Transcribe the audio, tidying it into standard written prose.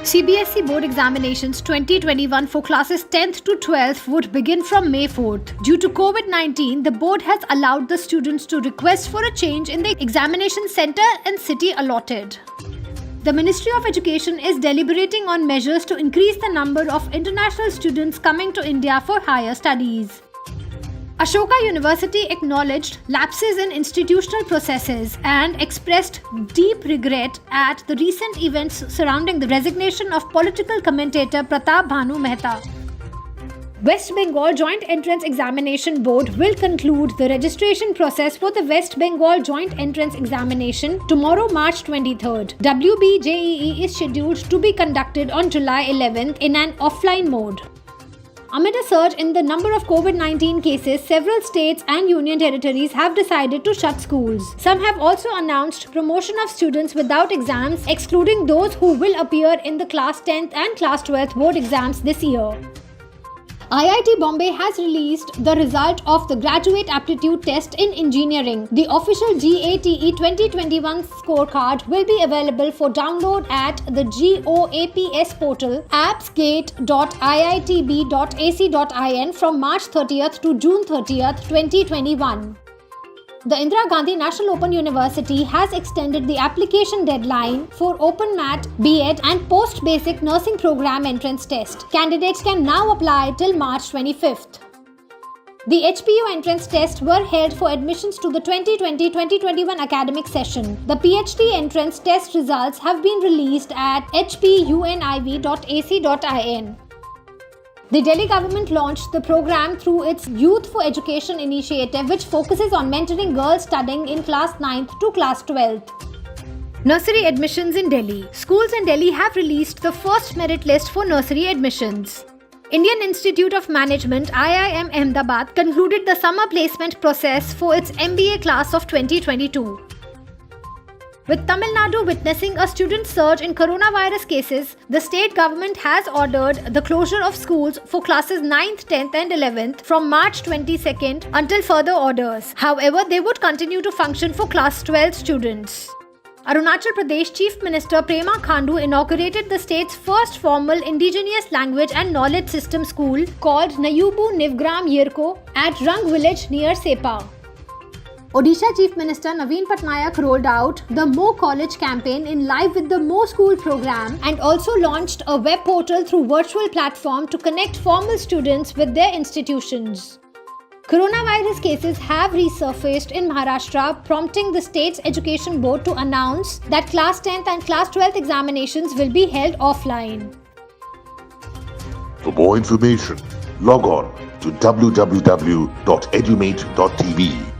CBSE board examinations 2021 for classes 10th to 12th would begin from May 4th. Due to COVID-19, the board has allowed the students to request for a change in the examination center and city allotted. The Ministry of Education is deliberating on measures to increase the number of international students coming to India for higher studies. Ashoka University acknowledged lapses in institutional processes and expressed deep regret at the recent events surrounding the resignation of political commentator Pratap Bhanu Mehta. West Bengal Joint Entrance Examination Board will conclude the registration process for the West Bengal Joint Entrance Examination tomorrow, March 23rd. WBJEE is scheduled to be conducted on July 11th in an offline mode. Amid a surge in the number of COVID-19 cases, several states and union territories have decided to shut schools. Some have also announced promotion of students without exams, excluding those who will appear in the Class 10th and Class 12th board exams this year. IIT Bombay has released the result of the Graduate Aptitude Test in Engineering. The official GATE 2021 scorecard will be available for download at the GOAPS portal appsgate.iitb.ac.in from March 30th to June 30th, 2021. The Indira Gandhi National Open University has extended the application deadline for OPENMAT, B.Ed and Post-Basic Nursing Program entrance test. Candidates can now apply till March 25th. The HPU entrance tests were held for admissions to the 2020-2021 academic session. The PhD entrance test results have been released at hpuniv.ac.in. The Delhi government launched the program through its Youth for Education initiative, which focuses on mentoring girls studying in class 9th to class 12th. Nursery admissions in Delhi. Schools in Delhi have released the first merit list for nursery admissions. Indian Institute of Management IIM Ahmedabad concluded the summer placement process for its MBA class of 2022. With Tamil Nadu witnessing a student surge in coronavirus cases, the state government has ordered the closure of schools for classes 9th, 10th and 11th from March 22nd until further orders. However, they would continue to function for class 12 students. Arunachal Pradesh Chief Minister Prema Khandu inaugurated the state's first formal Indigenous language and knowledge system school called Nayubu Nivgram Yerko at Rang village near Sepa. Odisha Chief Minister Naveen Patnaik rolled out the Mo College campaign in live with the Mo School program and also launched a web portal through virtual platform to connect formal students with their institutions. Coronavirus cases have resurfaced in Maharashtra, prompting the state's education board to announce that Class 10th and Class 12th examinations will be held offline. For more information, log on to www.edumate.tv.